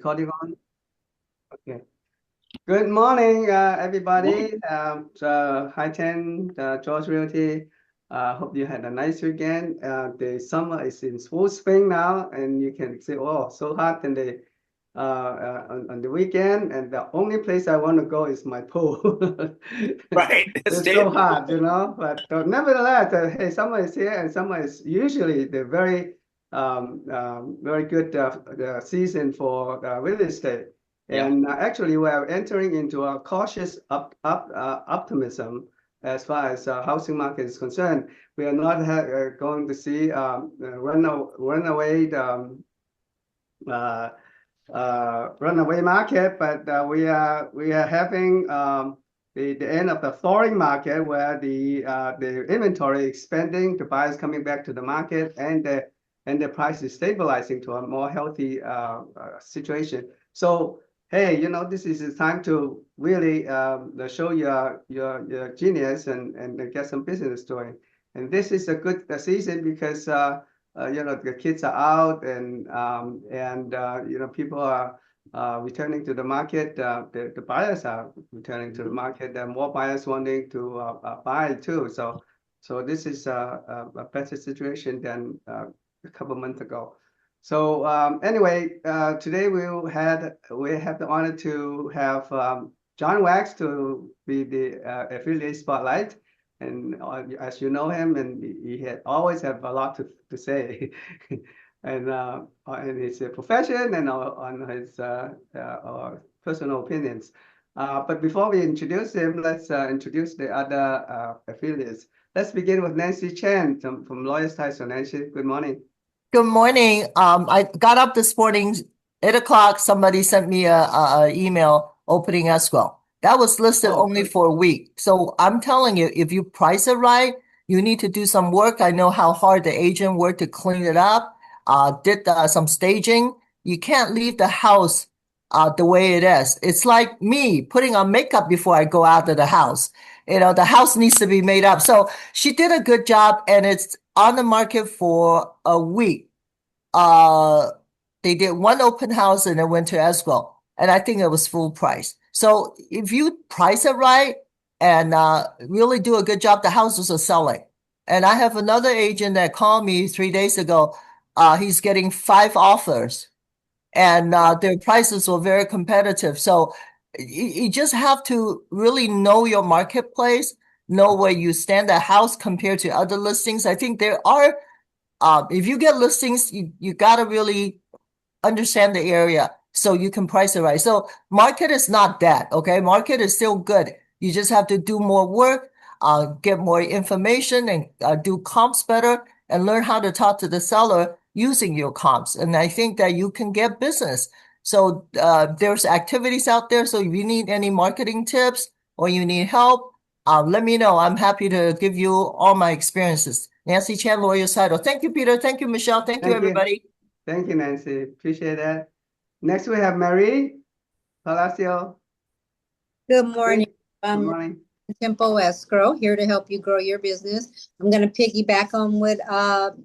Recording on? Okay. Good morning, everybody. Hi, Chen, George Realty. Hope you had a nice weekend. The summer is in full swing now, and you can see, oh, so hot in the on the weekend. And the only place I want to go is my pool. Right. It's so hot, But nevertheless, hey, summer is here, and summer is usually the very good the season for real estate. Yeah. And actually, we are entering into a cautious optimism as far as housing market is concerned. We are not going to see uh, runaway market, but we are having the end of the thawing market where the inventory expanding, the buyers coming back to the market, and the price is stabilizing to a more healthy situation. So hey, this is the time to really show your genius and get some business doing. And this is a good season because the kids are out and people are returning to the market. The buyers are returning to the market. There are more buyers wanting to buy too. So this is a better situation than a couple months ago. So anyway, today we have the honor to have John Wax to be the affiliate spotlight. And as you know him, and he had always have a lot to say, and in his profession and on his personal opinions. But before we introduce him, let's introduce the other affiliates. Let's begin with Nancy Chen from Lawyers Ties. So Nancy, good morning. Good morning. I got up this morning, 8 o'clock. Somebody sent me a email opening escrow. That was listed only for a week. So I'm telling you, if you price it right, you need to do some work. I know how hard the agent worked to clean it up, did some staging. You can't leave the house the way it is. It's like me putting on makeup before I go out of the house. The house needs to be made up. So she did a good job, and it's on the market for a week. They did one open house and then went to escrow, and I think it was full price. So if you price it right and really do a good job, the houses are selling. And I have another agent that called me 3 days ago. He's getting 5 offers, and their prices were very competitive. So you just have to really know your marketplace, know where you stand at house compared to other listings. I think there are, if you get listings, you got to really understand the area so you can price it right. So market is not dead, okay? Market is still good. You just have to do more work, get more information, and do comps better, and learn how to talk to the seller using your comps. And I think that you can get business. So there's activities out there. So if you need any marketing tips or you need help, let me know. I'm happy to give you all my experiences. Nancy Chan, Lawyer's Title. Thank you, Peter. Thank you, Michelle. Thank you, everybody. Thank you, Nancy. Appreciate that. Next, we have Marie Palacio. Good morning. Good morning. Tempo Escrow, here to help you grow your business. I'm going to piggyback on what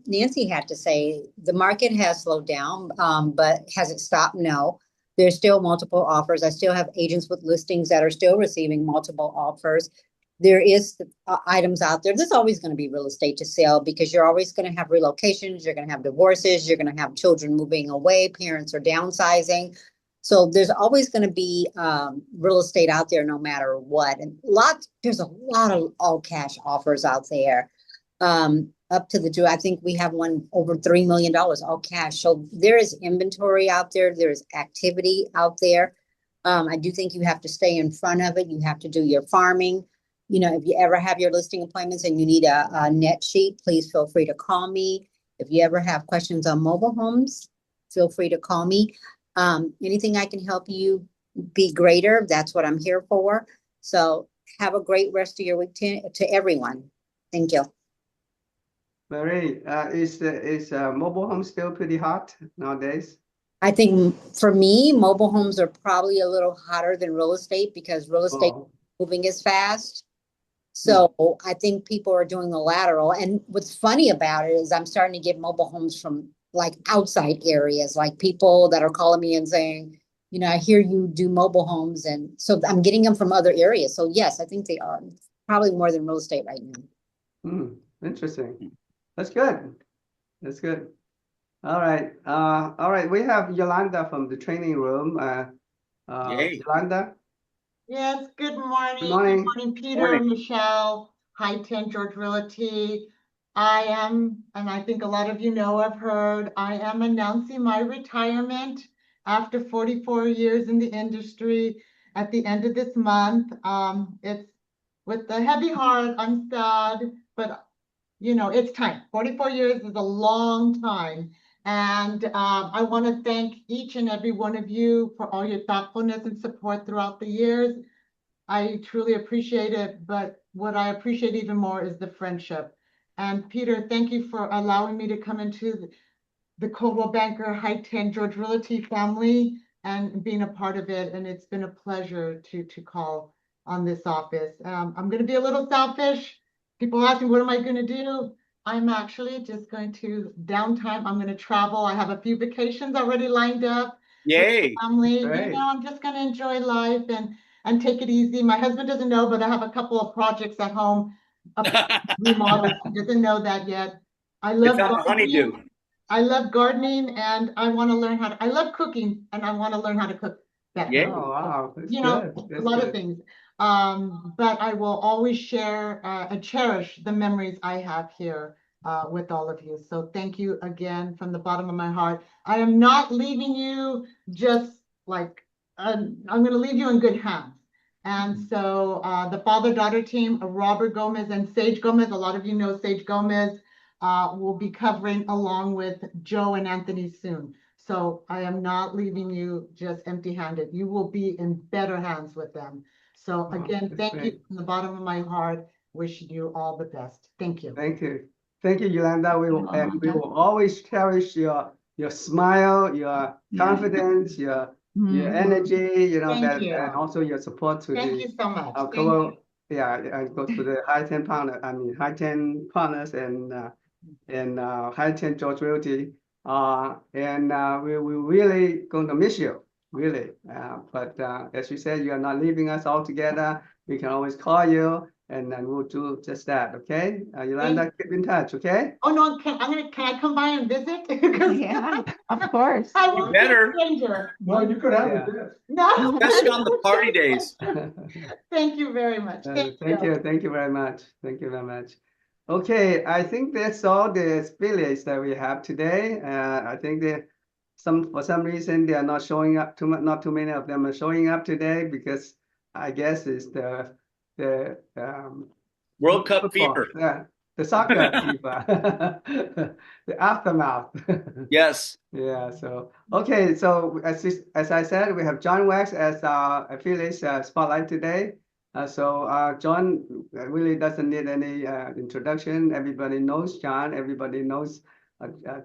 Nancy had to say. The market has slowed down, but has it stopped? No. There's still multiple offers. I still have agents with listings that are still receiving multiple offers. There is items out there. There's always going to be real estate to sell because you're always going to have relocations. You're going to have divorces. You're going to have children moving away. Parents are downsizing. So there's always going to be real estate out there no matter what. And there's a lot of all cash offers out there. Up to I think we have one over $3 million all cash. So there is inventory out there. There's activity out there. I do think you have to stay in front of it. You have to do your farming. If you ever have your listing appointments and you need a net sheet, please feel free to call me. If you ever have questions on mobile homes, feel free to call me. Anything I can help you be greater, that's what I'm here for. So have a great rest of your week to everyone. Thank you. Marie, is mobile home still pretty hot nowadays? I think for me, mobile homes are probably a little hotter than real estate because real estate moving as fast. So I think people are doing the lateral. And what's funny about it is I'm starting to get mobile homes from like outside areas, like people that are calling me and saying, I hear you do mobile homes, and so I'm getting them from other areas. So yes, I think they are probably more than real estate right now. Interesting. That's good. That's good. All right. All right. We have Yolanda from the training room. Yay. Yolanda, Yes, good morning. good morning. Good morning, Peter, Morning. Michelle, High 10 George Realty. I am, and I think a lot of you know, I've heard, I am announcing my retirement after 44 years in the industry at the end of this month. It's with a heavy heart, I'm sad, but it's time. 44 years is a long time. And I want to thank each and every one of you for all your thoughtfulness and support throughout the years. I truly appreciate it, but what I appreciate even more is the friendship. And Peter, thank you for allowing me to come into the Coldwell Banker High 10 George Realty family and being a part of it. And it's been a pleasure to call on this office. I'm going to be a little selfish. People ask me, what am I going to do? I'm actually just going to downtime. I'm going to travel. I have a few vacations already lined up with Yay. the family. Great. I'm just going to enjoy life and take it easy. My husband doesn't know, but I have a couple of projects at home, remodels. He doesn't know that yet. I love It's on the honeydew. I love gardening, and I want to learn how to, I love cooking, and I want to learn how to cook better. Yay. Oh, wow. That's You know, good. a That's lot of good. things. But I will always share and cherish the memories I have here with all of you. So thank you again from the bottom of my heart. I am not leaving you just like, I'm going to leave you in good hands. And so the father-daughter team, Robert Gomez and Sage Gomez, a lot of you know Sage Gomez, will be covering along with Joe and Anthony soon. So I am not leaving you just empty-handed. You will be in better hands with them. So again, that's thank you great. from the bottom of my heart. Wish you all the best. Thank you. Thank you. Thank you, Yolanda. We will, and we Yolanda. will always cherish your smile, your confidence, your energy, Thank that, you. and also your support to Thank the you so much. Thank co you. and go to the high 10 partner, high 10 partners and high 10 George Realty. We really going to miss you, really. But as you said, you are not leaving us all together. We can always call you, and then we'll do just that. Okay, Yolanda, keep in touch. Okay. Oh no, can I come by and visit? Yeah, of course. I You won't be a better, stranger. Well, you could have Yeah. it. No. especially on the party days. Thank you very much. Thank you. Thank you very much. Thank you very much. Okay, I think that's all the affiliates that we have today. I think for some reason they are not showing up too much. Not too many of them are showing up today because I guess it's the World Cup football, fever. the soccer fever, the aftermath. Yes. Yeah, so okay, so as I said, we have John Wax as our affiliate spotlight today. John really doesn't need any introduction. Everybody knows John. Everybody knows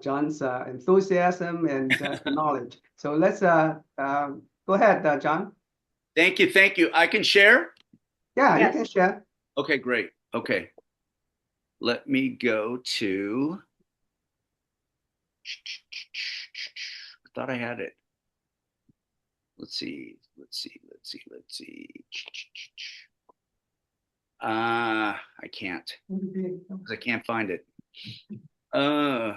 John's enthusiasm and knowledge. So let's go ahead, John. Thank you. Thank you. I can share? Yeah, you Yes. can share. Okay, great. Okay. Let me go to, I thought I had it. Let's see. I can't, because I can't find it. All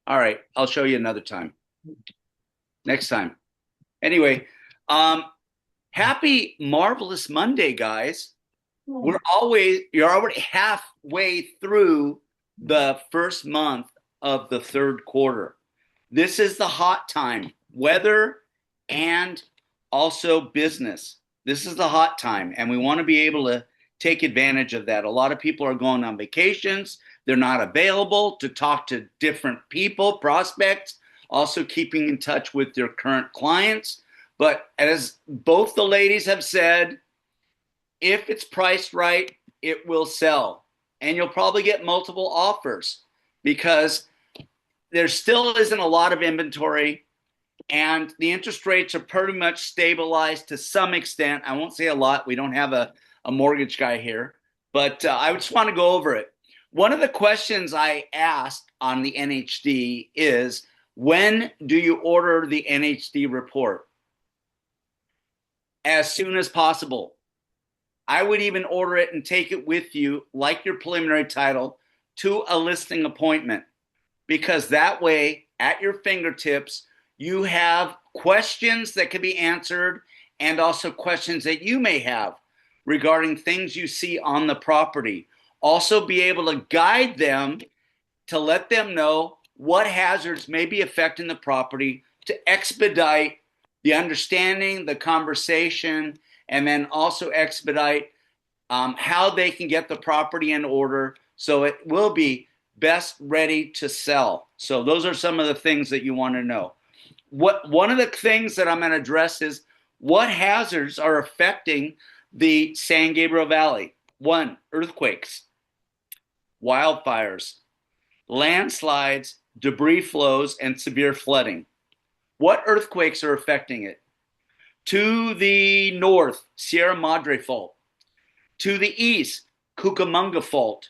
right, I'll show you another time. Next time. Anyway, happy marvelous Monday, guys. You're already halfway through the first month of the third quarter. This is the hot time, weather and also business. This is the hot time, and we want to be able to take advantage of that. A lot of people are going on vacations. They're not available to talk to different people, prospects, also keeping in touch with their current clients. But as both the ladies have said, if it's priced right, it will sell. And you'll probably get multiple offers because there still isn't a lot of inventory and the interest rates are pretty much stabilized to some extent. I won't say a lot. We don't have a mortgage guy here, but I just want to go over it. One of the questions I asked on the NHD is, When do you order the NHD report? As soon as possible. I would even order it and take it with you, like your preliminary title, to a listing appointment, because that way, at your fingertips, you have questions that can be answered and also questions that you may have regarding things you see on the property. Also be able to guide them to let them know what hazards may be affecting the property to expedite the understanding, the conversation, and then also expedite how they can get the property in order so it will be best ready to sell. So those are some of the things that you want to know. One of the things that I'm going to address is what hazards are affecting the San Gabriel Valley. 1, earthquakes, wildfires, landslides, debris flows, and severe flooding. What earthquakes are affecting it? To the north, Sierra Madre Fault. To the east, Cucamonga Fault.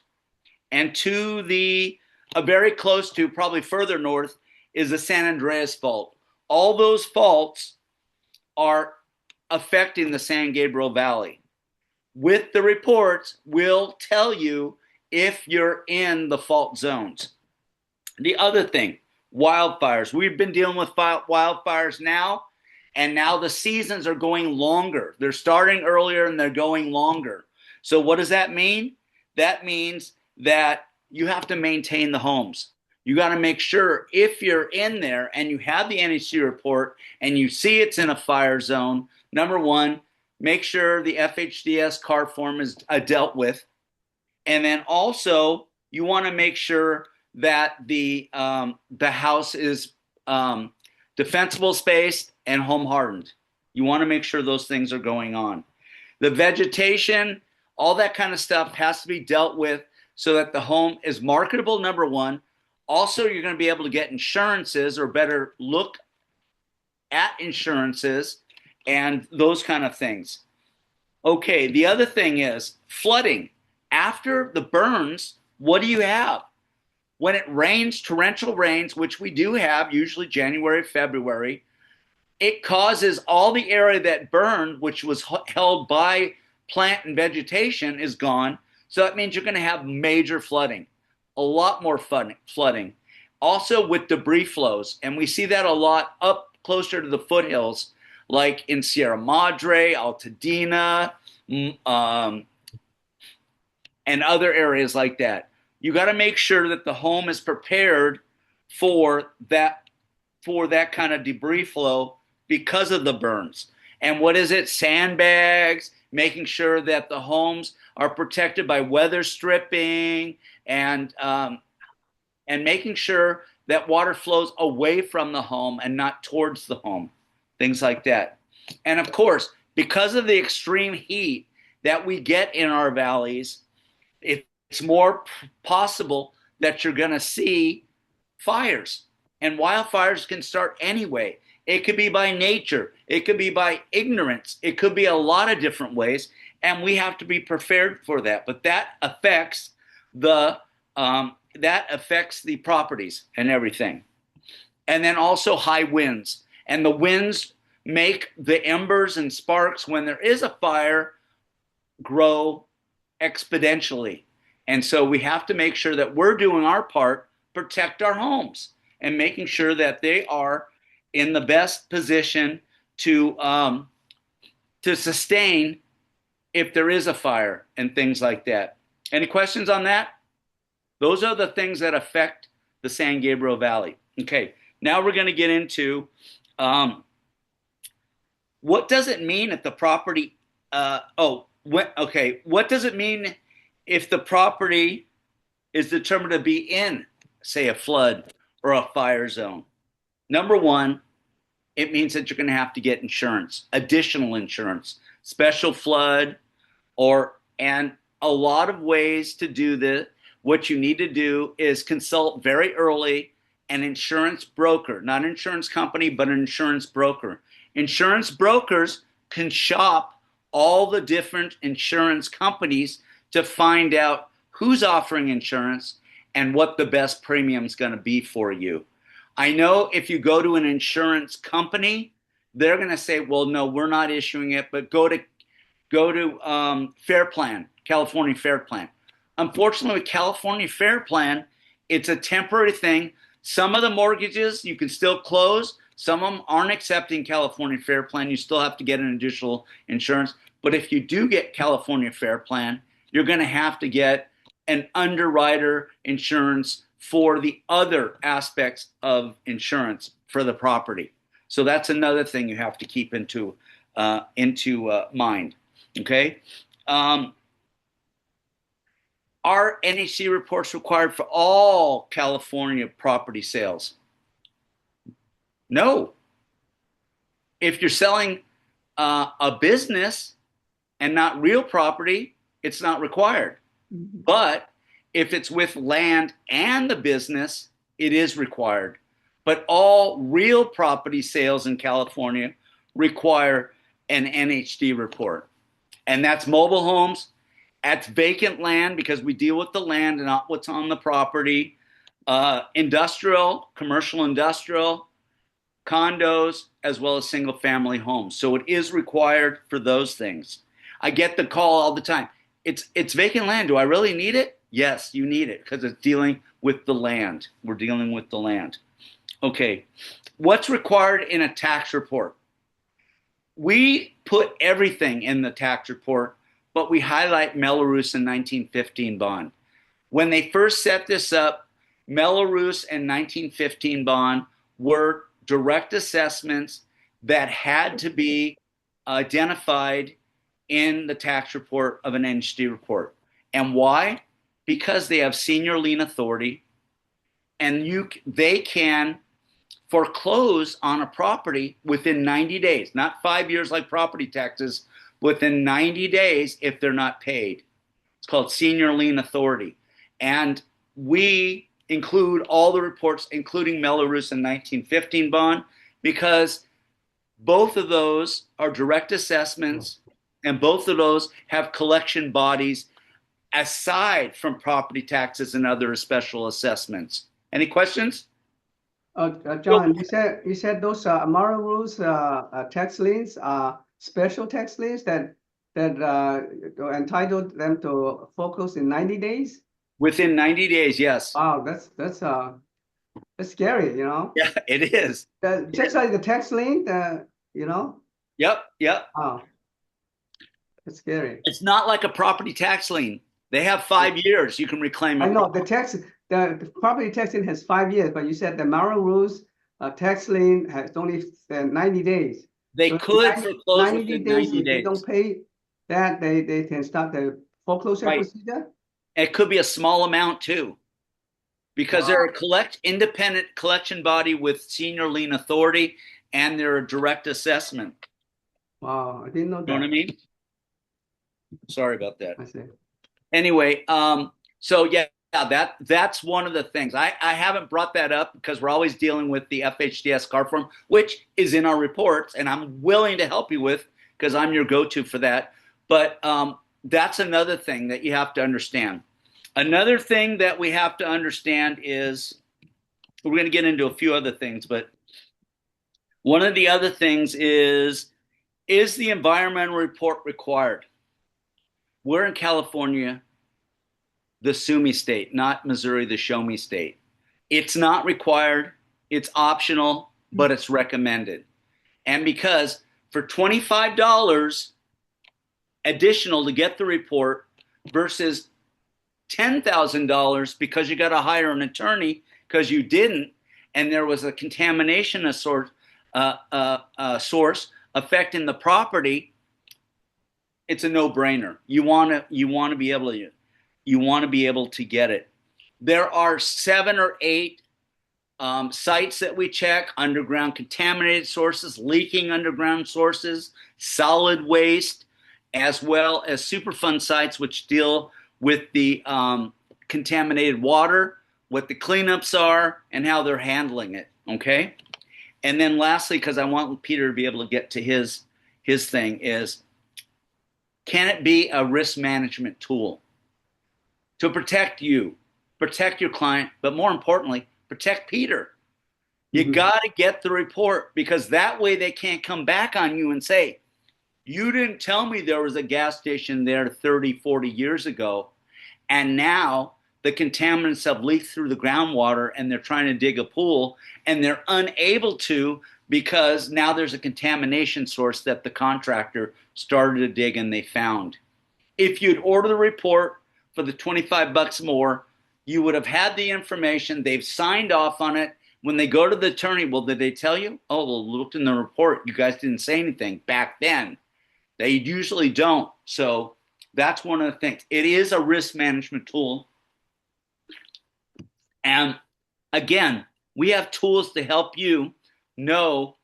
And to the very close to, probably further north, is the San Andreas Fault. All those faults are affecting the San Gabriel Valley. With the reports, we'll tell you if you're in the fault zones. The other thing, wildfires. We've been dealing with wildfires now, and now the seasons are going longer. They're starting earlier and they're going longer. So what does that mean? That means that you have to maintain the homes. You got to make sure if you're in there and you have the NHC report and you see it's in a fire zone, number 1, make sure the FHDS card form is dealt with. And then also you want to make sure that the house is defensible spaced and home hardened. You want to make sure those things are going on. The vegetation, all that kind of stuff has to be dealt with so that the home is marketable, number 1. Also, you're going to be able to get insurances or better look at insurances and those kind of things. Okay, the other thing is flooding. After the burns, what do you have? When it rains, torrential rains, which we do have, usually January, February, it causes all the area that burned, which was held by plant and vegetation, is gone. So that means you're going to have major flooding, a lot more flooding. Also with debris flows, and we see that a lot up closer to the foothills, like in Sierra Madre, Altadena, and other areas like that. You got to make sure that the home is prepared for that kind of debris flow because of the burns. And what is it? Sandbags, making sure that the homes are protected by weather stripping, and making sure that water flows away from the home and not towards the home, things like that. And of course, because of the extreme heat that we get in our valleys, it's more possible that you're going to see fires. And wildfires can start anyway. It could be by nature. It could be by ignorance. It could be a lot of different ways. And we have to be prepared for that. But that affects the properties and everything. And then also high winds. And the winds make the embers and sparks, when there is a fire, grow exponentially. And so we have to make sure that we're doing our part, protect our homes, and making sure that they are in the best position to sustain if there is a fire and things like that. Any questions on that? Those are the things that affect the San Gabriel Valley. Okay, now we're going to get into what does it mean if the property, what does it mean if the property is determined to be in, say, a flood or a fire zone? Number 1, it means that you're going to have to get insurance, additional insurance, special flood, and a lot of ways to do this. What you need to do is consult very early an insurance broker, not an insurance company, but an insurance broker. Insurance brokers can shop all the different insurance companies to find out who's offering insurance and what the best premium is going to be for you. I know if you go to an insurance company, they're going to say, well, no, we're not issuing it, but go to Fair Plan, California Fair Plan. Unfortunately, with California Fair Plan, it's a temporary thing. Some of the mortgages you can still close. Some of them aren't accepting California Fair Plan. You still have to get an additional insurance. But if you do get California Fair Plan, you're going to have to get an underwriter insurance for the other aspects of insurance for the property. So that's another thing you have to keep into mind. Okay. Are NHC reports required for all California property sales? No. If you're selling a business and not real property, it's not required. But if it's with land and the business, it is required. But all real property sales in California require an NHD report. And that's mobile homes, that's vacant land because we deal with the land and not what's on the property, industrial, commercial industrial, condos, as well as single family homes. So it is required for those things. I get the call all the time. It's vacant land. Do I really need it? Yes, you need it because it's dealing with the land. We're dealing with the land. Okay. What's required in a tax report? We put everything in the tax report, but we highlight Mello-Roos and 1915 bond. When they first set this up, Mello-Roos and 1915 bond were direct assessments that had to be identified in the tax report of an NHD report. And why? Because they have senior lien authority, and they can foreclose on a property within 90 days, not 5 years like property taxes, within 90 days if they're not paid. It's called senior lien authority. And we include all the reports, including Mello-Roos and 1915 bond, because both of those are direct assessments, and both of those have collection bodies aside from property taxes and other special assessments. Any questions? John, you said those Mello-Roos tax liens are special tax liens that entitled them to focus in 90 days? Within 90 days, yes. Wow, that's scary, you know? Yeah, it is. Just like the tax lien, you know? Yep. Wow, that's scary. It's not like a property tax lien. They have 5 years you can reclaim it. I know the property tax lien has 5 years, but you said the Mello-Roos tax lien has only 90 days. They So could 90 foreclose within 90 if they days. don't pay that, they can start the foreclosure Right. procedure? It could be a small amount too, because they're a independent collection body with senior lien authority, and they're a direct assessment. Wow, I didn't know You know what I that. mean? Sorry about that. I see. Anyway, so yeah, that's one of the things. I haven't brought that up because we're always dealing with the FHDS card form, which is in our reports, and I'm willing to help you with because I'm your go-to for that. But that's another thing that you have to understand. Another thing that we have to understand is, we're going to get into a few other things, but one of the other things is the environmental report required? We're in California, the sue me state, not Missouri, the show me state. It's not required, it's optional, but it's recommended. And because for $25 additional to get the report versus $10,000 because you got to hire an attorney because you didn't, and there was a contamination source affecting the property, it's a no-brainer. You want to be able to get it. There are 7 or 8 sites that we check: underground contaminated sources, leaking underground sources, solid waste, as well as Superfund sites which deal with the contaminated water, what the cleanups are, and how they're handling it. Okay, and then lastly, because I want Peter to be able to get to his thing, is, can it be a risk management tool to protect you, protect your client, but more importantly, protect Peter? You Mhm. got to get the report, because that way they can't come back on you and say, you didn't tell me there was a gas station there 30, 40 years ago, and now the contaminants have leaked through the groundwater and they're trying to dig a pool and they're unable to because now there's a contamination source that the contractor started to dig and they found. If you'd order the report for the $25 more, you would have had the information. They've signed off on it. When they go to the attorney, well, did they tell you? Oh, well, looked in the report. You guys didn't say anything back then. They usually don't. So that's one of the things. It is a risk management tool. And again, we have tools to help you know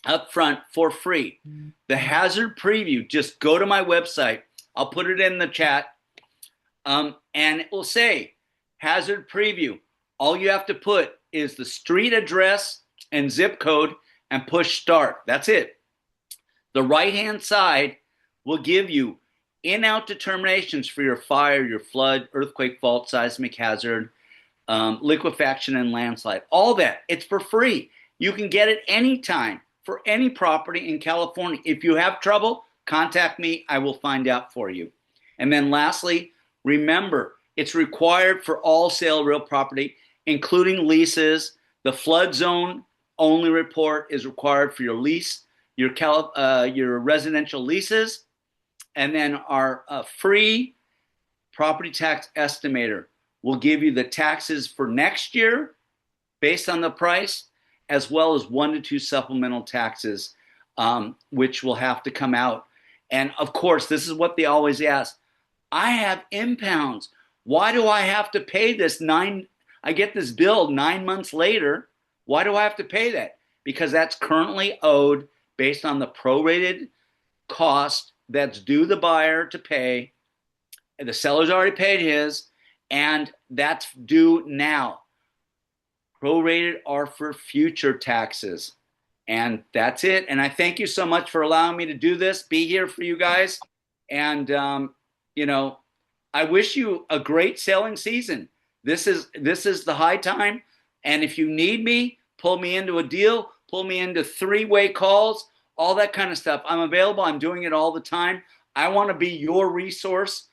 upfront for free. The hazard preview, just go to my website. I'll put it in the chat. And it will say hazard preview. All you have to put is the street address and zip code and push start. That's it. The right-hand side will give you in-out determinations for your fire, your flood, earthquake, fault, seismic hazard, liquefaction, and landslide. All that. It's for free. You can get it anytime for any property in California. If you have trouble, contact me. I will find out for you. And then lastly, remember, it's required for all sale real property, including leases. The flood zone only report is required for your lease, your residential leases, and then our free property tax estimator will give you the taxes for next year based on the price, as well as 1 to 2 supplemental taxes, which will have to come out. And of course, this is what they always ask. I have impounds. Why do I have to pay this I get this bill 9 months later. Why do I have to pay that? Because that's currently owed based on the prorated cost that's due the buyer to pay. The seller's already paid his, and that's due now. Prorated are for future taxes. And that's it. And I thank you so much for allowing me to do this, be here for you guys. And, I wish you a great selling season. This is the high time. And if you need me, pull me into a deal, pull me into 3-way calls, all that kind of stuff. I'm available. I'm doing it all the time. I want to be your resource,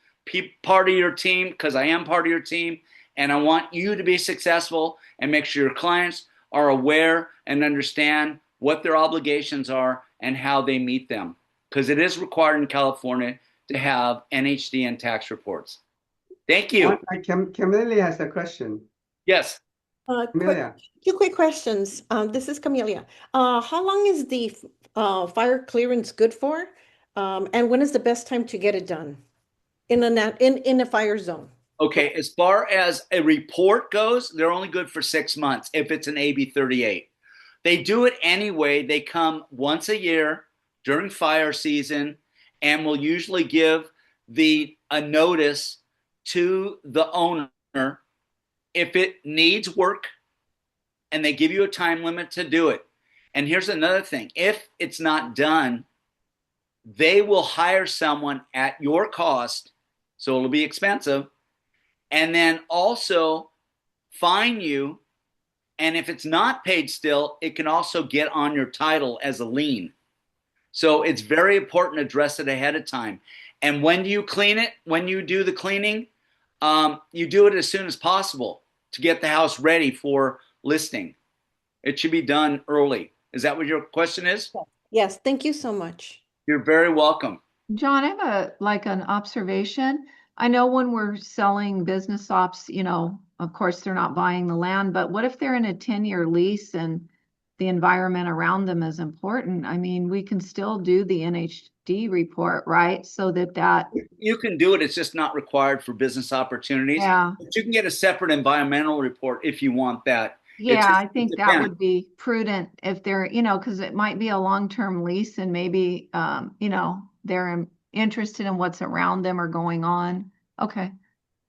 part of your team, because I am part of your team. And I want you to be successful and make sure your clients are aware and understand what their obligations are and how they meet them. Because it is required in California to have NHD and tax reports. Thank you. Camelia has a question. Yes. Camelia. Two quick questions. This is Camelia. How long is the fire clearance good for? And when is the best time to get it done in a fire zone? Okay, as far as a report goes, they're only good for 6 months if it's an AB 38. They do it anyway. They come once a year during fire season and will usually give a notice to the owner if it needs work, and they give you a time limit to do it. And here's another thing. If it's not done, they will hire someone at your cost, so it'll be expensive, and then also fine you. And if it's not paid still, it can also get on your title as a lien. So it's very important to address it ahead of time. And when do you clean it? When you do the cleaning, you do it as soon as possible to get the house ready for listing. It should be done early. Is that what your question is? Yes, thank you so much. You're very welcome. John, I have an observation. I know when we're selling business ops, of course, they're not buying the land, but what if they're in a 10-year lease and the environment around them is important? I mean, we can still do the NHD report, right? So that you can do it. It's just not required for business opportunities. Yeah. But you can get a separate environmental report if you want that. Yeah, I think that would be prudent if they're, because it might be a long-term lease and maybe, they're interested in what's around them or going on. Okay.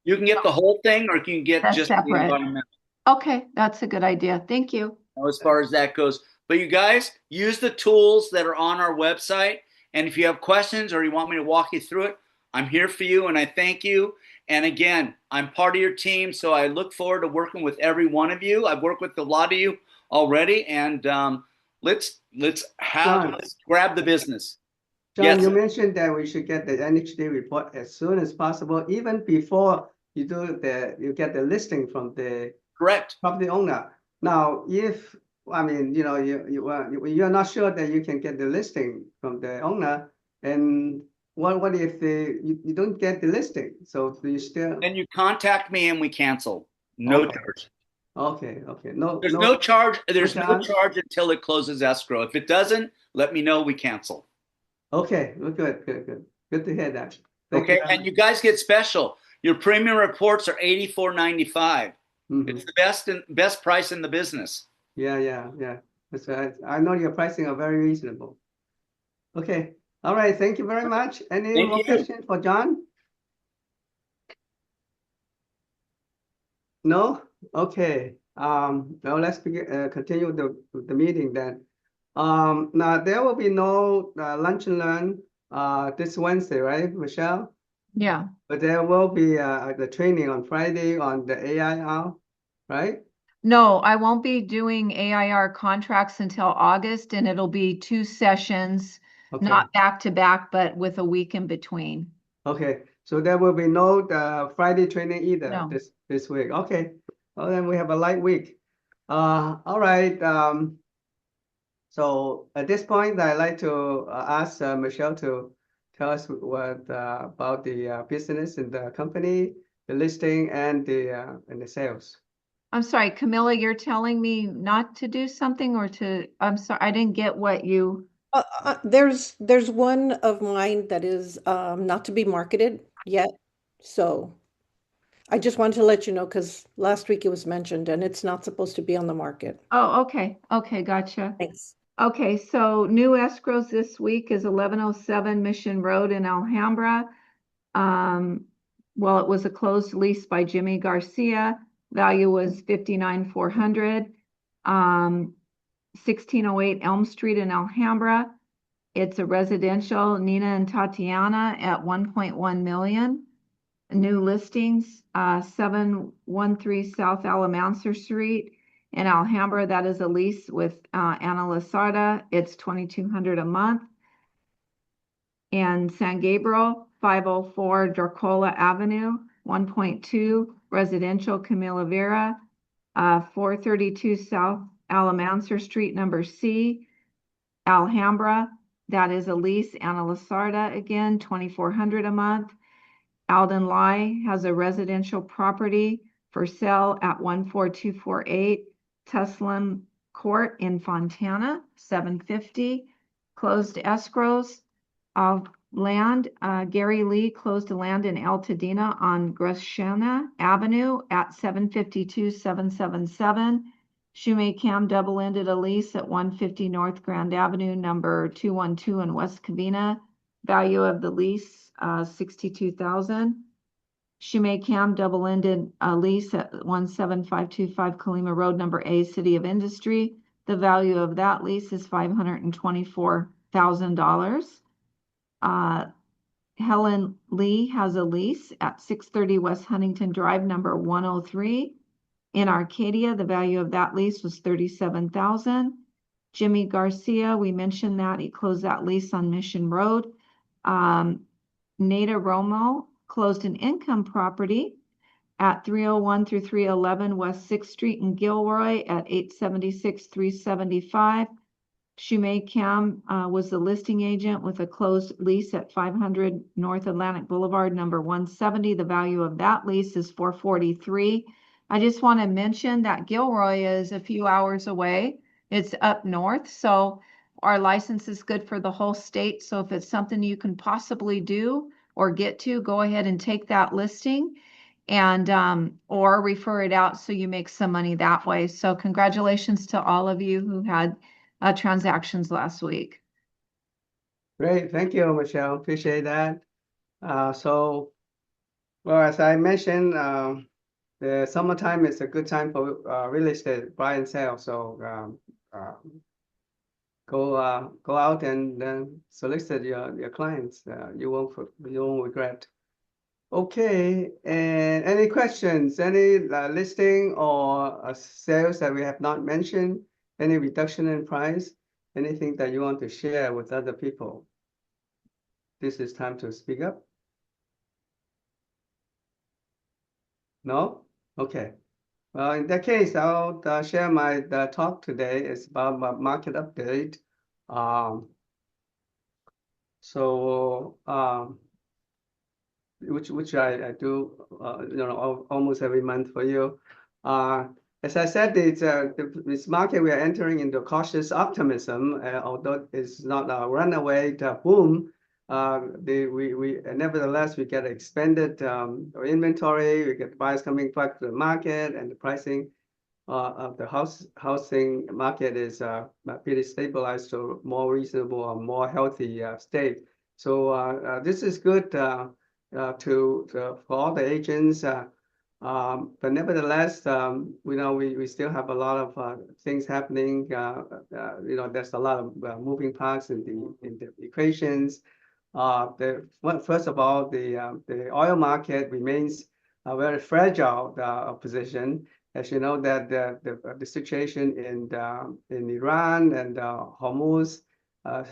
You can get the whole thing, or you can get That's just separate. the environmental. Okay, that's a good idea. Thank you. As far as that goes. But you guys, use the tools that are on our website. And if you have questions or you want me to walk you through it, I'm here for you, and I thank you. And again, I'm part of your team, so I look forward to working with every one of you. I've worked with a lot of you already, and let's John. grab the business. John, Yes. you mentioned that we should get the NHD report as soon as possible, even before you get the listing from the Correct. property owner. Now, if I mean, you're not sure that you can get the listing from the owner, and what if you don't get the listing? So do you still? And you contact me and we cancel. No Okay. charge. Okay. No. There's no charge. There's no charge? charge until it closes escrow. If it doesn't, let me know. We cancel. Okay. Well, good. Good to hear that. Thank Okay. you very And you guys get special. Your premium reports are $84.95. much. It's the best price in the business. Yeah. That's right. I know your pricing are very reasonable. Okay. All right. Thank you very much. Any Thank more you. questions for John? No? Okay. Now let's continue the meeting then. Now there will be no lunch and learn this Wednesday, right, Michelle? Yeah. But there will be the training on Friday on the AIR, right? No, I won't be doing AIR contracts until August, and it'll be 2 sessions, Okay. not back to back, but with a week in between. Okay. So there will be no Friday training either No. this week. Okay. Well, then we have a light week. All right. So at this point, I'd like to ask Michelle to tell us what about the business in the company, the listing, and the sales. I'm sorry, Camilla, you're telling me not to do something or I'm sorry, I didn't get what you. There's one of mine that is not to be marketed yet. So I just wanted to let you know because last week it was mentioned and it's not supposed to be on the market. Oh, okay. Okay, gotcha. Thanks. Okay, so new escrows this week is 1107 Mission Road in Alhambra. Well, it was a closed lease by Jimmy Garcia. Value was 59,400. 1608 Elm Street in Alhambra. It's a residential, Nina and Tatiana at 1.1 million. New listings, 713 South Alamancer Street in Alhambra. That is a lease with Ana Lazarda. It's 2,200 a month. And San Gabriel, 504 Dracola Avenue, 1.2 residential Camila Vera, 432 South Alamancer Street, number C, Alhambra. That is a lease, Ana Lazarda again, 2,400 a month. Alden Lai has a residential property for sale at 14248 Tuslim Court in Fontana, 750. Closed escrows of land. Gary Lee closed land in Altadena on Greshana Avenue at 752-777. Shumei Cam double-ended a lease at 150 North Grand Avenue, number 212 in West Covina. Value of the lease, 62,000. Shumei Cam double-ended a lease at 17525 Kalima Road, number A, City of Industry. The value of that lease is $524,000. Helen Lee has a lease at 630 West Huntington Drive, number 103. In Arcadia, the value of that lease was $37,000. Jimmy Garcia, we mentioned that he closed that lease on Mission Road. Nada Romo closed an income property at 301 through 311 West 6th Street in Gilroy at 876-375. Shumei Cam was the listing agent with a closed lease at 500 North Atlantic Boulevard, number 170. The value of that lease is $443,000. I just want to mention that Gilroy is a few hours away. It's up north, so our license is good for the whole state. So if it's something you can possibly do or get to, go ahead and take that listing and or refer it out so you make some money that way. So congratulations to all of you who had transactions last week. Great. Thank you, Michelle. Appreciate that. So, well, as I mentioned, the summertime is a good time for real estate buy and sell. So go out and solicit your clients. You won't regret. Okay. And any questions? Any listing or sales that we have not mentioned? any reduction in price, anything that you want to share with other people? This is time to speak up. No? Okay. Well, in that case, I'll share my talk today. It's about my market update. Which I do, almost every month for you. As I said, this market we are entering into cautious optimism, although it's not a runaway boom. Nevertheless we get expanded inventory. We get buyers coming back to the market, and the pricing of the housing market is pretty stabilized to more reasonable or more healthy state. So this is good for all the agents. But nevertheless, we still have a lot of things happening. There's a lot of moving parts in the equations. First of all, the oil market remains a very fragile position. As you know, that the situation in Iran and Hormuz,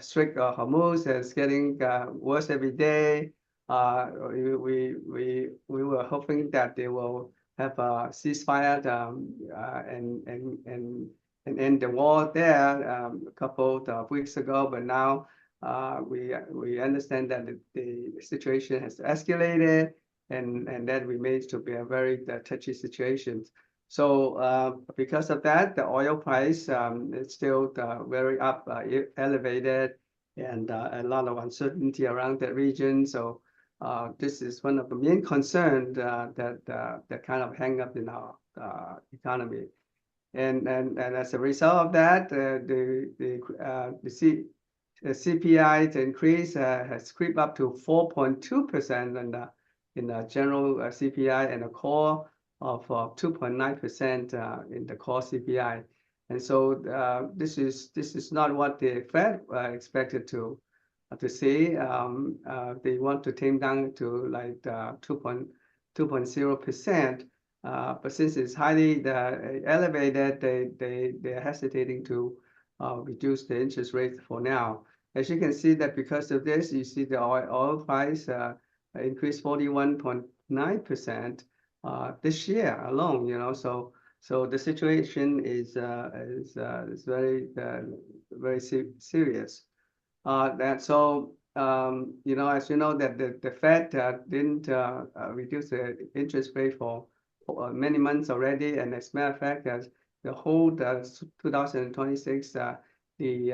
strict Hormuz, is getting worse every day. We were hoping that they will have a ceasefire and end the war there a couple of weeks ago, but now we understand that the situation has escalated, and that remains to be a very touchy situation. So because of that, the oil price is still very elevated, and a lot of uncertainty around that region. So this is one of the main concerns that kind of hang up in our economy. And as a result of that, the CPI increase has crept up to 4.2% in the general CPI, and a core of 2.9% in the core CPI. And so this is not what the Fed expected to see. They want to tame down to like 2.0%. But since it's highly elevated, they're hesitating to reduce the interest rate for now. As you can see, that because of this, you see the oil price increased 41.9% this year alone. So the situation is very very serious. As you know, that the Fed didn't reduce the interest rate for many months already, and as a matter of fact, the whole 2026, the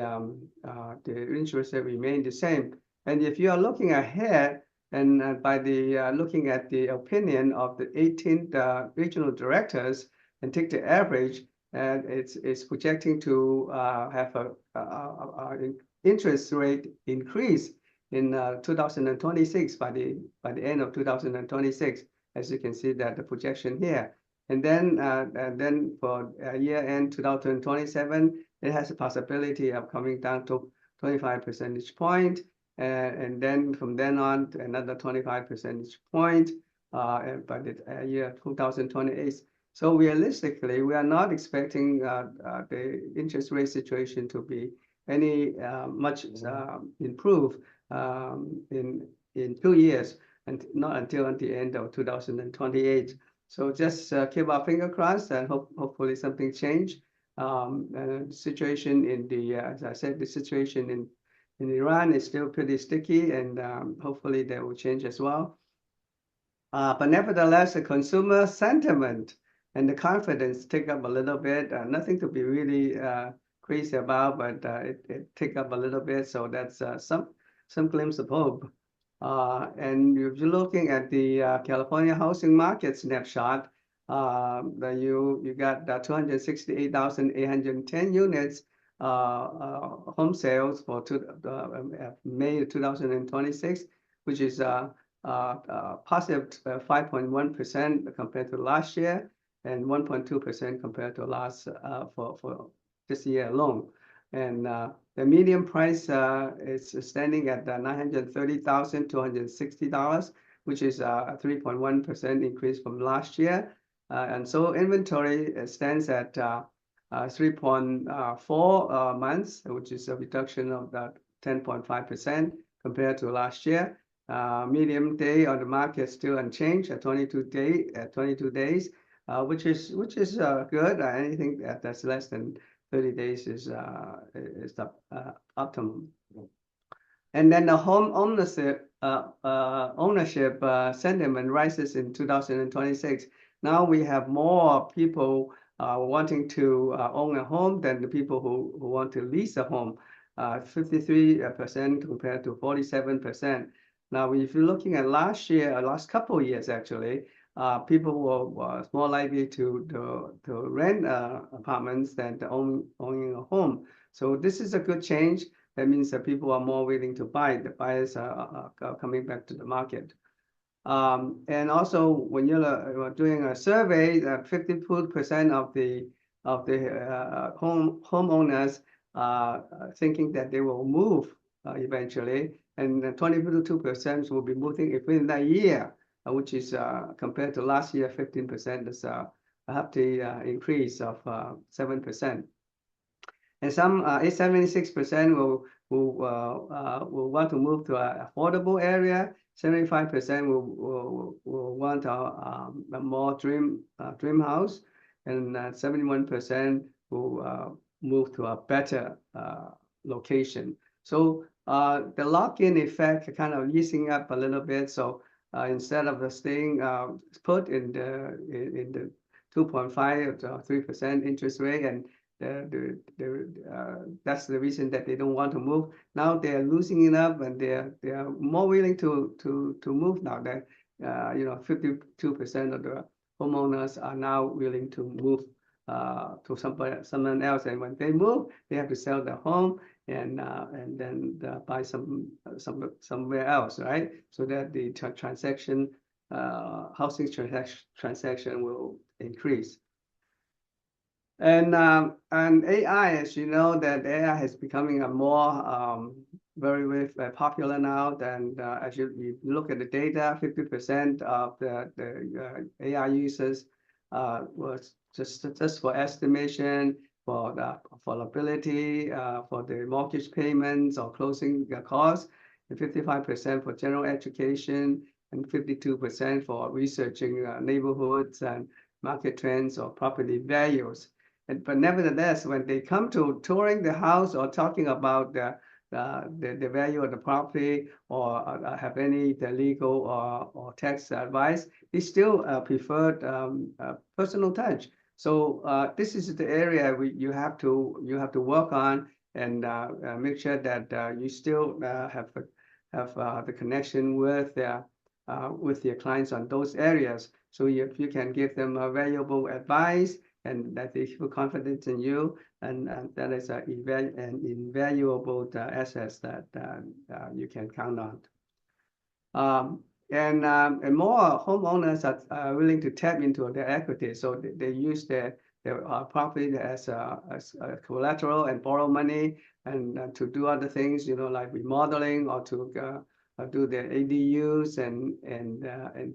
interest rate remained the same. And if you are looking ahead, and by looking at the opinion of the 18 regional directors, and take the average, and it's projecting to have a interest rate increase in 2026 by the end of 2026, as you can see that the projection here. And then for year end 2027, it has a possibility of coming down to 25 percentage point, and then from then on another 25 percentage point by the year 2028. So realistically, we are not expecting the interest rate situation to be any much improved in 2 years, and not until at the end of 2028. So just keep our finger crossed, and hopefully something change. The situation as I said, the situation in Iran is still pretty sticky, and hopefully that will change as well. But nevertheless, the consumer sentiment and the confidence tick up a little bit. Nothing to be really crazy about, but it tick up a little bit. So that's some glimpse of hope. And if you're looking at the California housing market snapshot, you got 268,810 units home sales for May 2026, which is positive 5.1% compared to last year, and 1.2% compared to last for this year alone. And the median price is standing at $930,260, which is a 3.1% increase from last year. And so inventory stands at 3.4 months, which is a reduction of that 10.5% compared to last year. Medium day on the market still unchanged at 22 days, which is good. Anything that's less than 30 days is the optimum. And then the home ownership sentiment rises in 2026. Now we have more people wanting to own a home than the people who want to lease a home. 53% compared to 47%. Now, if you're looking at last couple of years actually, people were more likely to rent apartments than to owning a home. So this is a good change. That means that people are more willing to buy. The buyers are coming back to the market. And also, when you're doing a survey, 52% of the homeowners thinking that they will move eventually, and 22% will be moving within that year, which is compared to last year 15%. That's a hefty increase of 7%. And some 76% will want to move to an affordable area. 75% will want a more dream house, and 71% will move to a better location. So the lock-in effect kind of easing up a little bit. So instead of staying put in the 2.5 to 3% interest rate, and that's the reason that they don't want to move. Now they are loosening up, and they are more willing to move now. That 52% of the homeowners are now willing to move to someone else, and when they move, they have to sell their home and then buy somewhere else, right? So that the housing transaction will increase. And AI, as you know, that AI is becoming a more very popular now. Then as you look at the data, 50% of the AI users was just for estimation, for the affordability, for the mortgage payments or closing costs, and 55% for general education, and 52% for researching neighborhoods and market trends or property values. But nevertheless, when they come to touring the house or talking about the value of the property or have any legal or tax advice, they still prefer personal touch. So this is the area you have to work on, and make sure that you still have the connection with your clients on those areas. So if you can give them valuable advice, and that they feel confident in you, and that is an invaluable assets that you can count on. And more homeowners are willing to tap into their equity, so they use their property as collateral and borrow money, and to do other things, like remodeling, or to do their ADUs and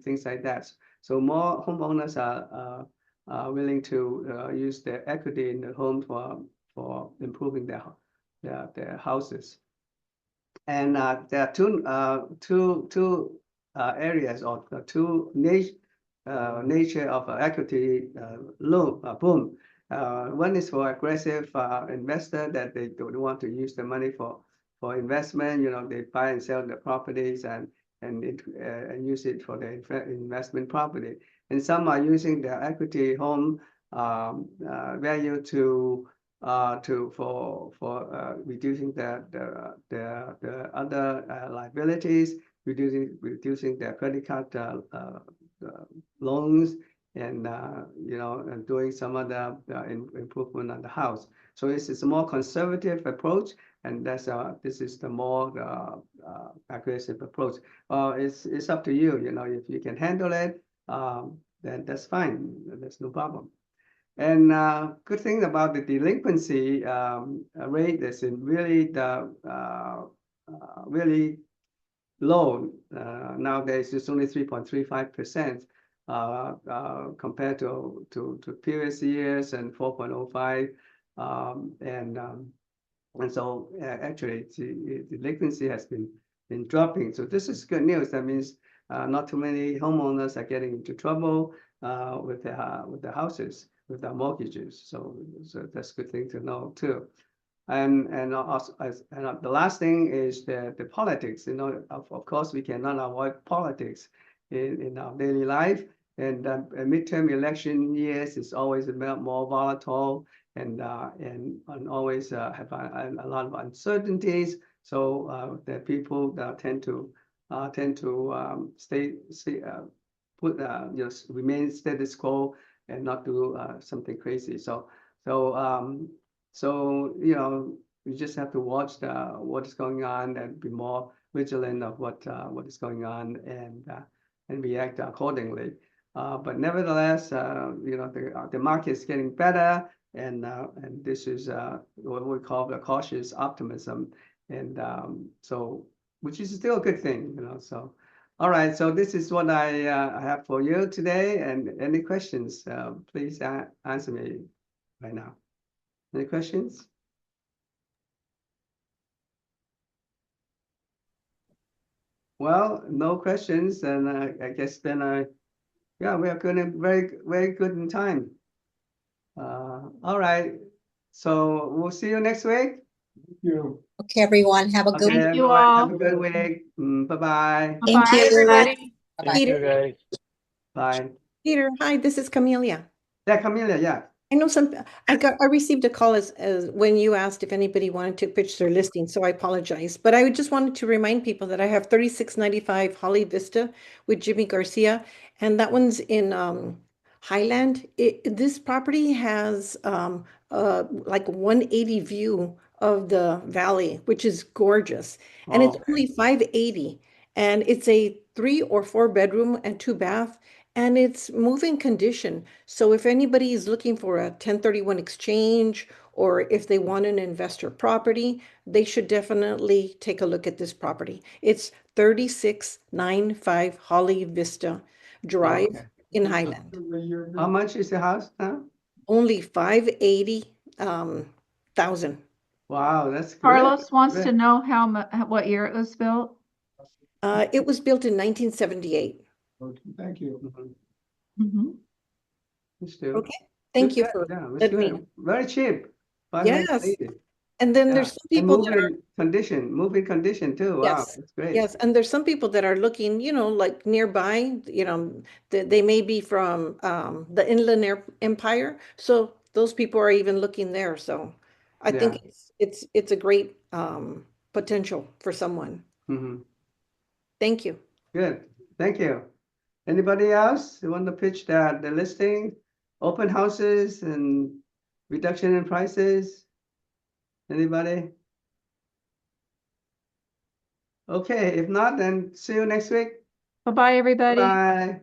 things like that. So more homeowners are willing to use their equity in the home for improving their houses. And there are two areas, or two nature of equity boom. One is for aggressive investor, that they don't want to use the money for investment. They buy and sell the properties and use it for their investment property. And some are using their equity home value for reducing the other liabilities, reducing their credit card loans, and and doing some other improvement on the house. So it's a more conservative approach, and this is the more aggressive approach. It's up to you. If you can handle it, then that's fine. There's no problem. And good thing about the delinquency rate is really really low. Nowadays, it's only 3.35%. Compared to previous years, and 4.05 And so actually the delinquency has been dropping. So this is good news. That means not too many homeowners are getting into trouble with the houses, with their mortgages. So that's a good thing to know too. And also, the last thing is the politics. You know, of course, we cannot avoid politics in our daily life. And midterm election years is always more volatile and always have a lot of uncertainties. So the people that tend to remain status quo and not do something crazy. So you know, we just have to watch what is going on and be more vigilant of what is going on and react accordingly. But nevertheless, you know, the market is getting better, and this is what we call the cautious optimism, and so which is still a good thing, you know. So, all right, so this is what I have for you today, and any questions, please answer me right now. Any questions? Well, no questions, and I guess then yeah, we are going very, very good in time. All right, so we'll see you next week. Thank you. Okay, everyone, have a good Okay, week. Thank you everyone, all. have a good week. Bye-bye. Thank Bye, you. everybody. Bye-bye. Thank you, guys. Bye. Peter, hi, this is Camelia. Yeah, Camila, yeah. I know I received a call as when you asked if anybody wanted to pitch their listing, so I apologize. But I just wanted to remind people that I have 3695 Holly Vista with Jimmy Garcia, and that one's in Highland. This property has like 180 view of the valley, which is gorgeous. And it's Oh, only 580, and it's a 3 or 4 bedroom and 2 bath. And it's move-in condition. So if anybody is looking for a 1031 exchange or if they want an investor property, they should definitely take a look at this property. It's 3695 Holly Vista Drive okay. in Highland. How much is the house now? Only 580,000. Wow, that's great. Carlos wants to Great. know what year it was built. It was built in 1978. Okay, thank you. Mhm. Let's do. Okay, thank you Good, for yeah, it's letting me good. know. Very cheap. Yes. 580. And then Yeah. there's some And people that are moving condition too. Wow, Yes, that's great. yes, and there's some people that are looking, like nearby, they may be from the Inland Empire, so those people are even looking there. So I think Yeah. it's a great potential for someone. Mm-hmm. Thank you. Good. Thank you. Anybody else who want to pitch the listing, open houses and reduction in prices? Anybody? Okay, if not, then see you next week. Bye-bye, everybody. Bye.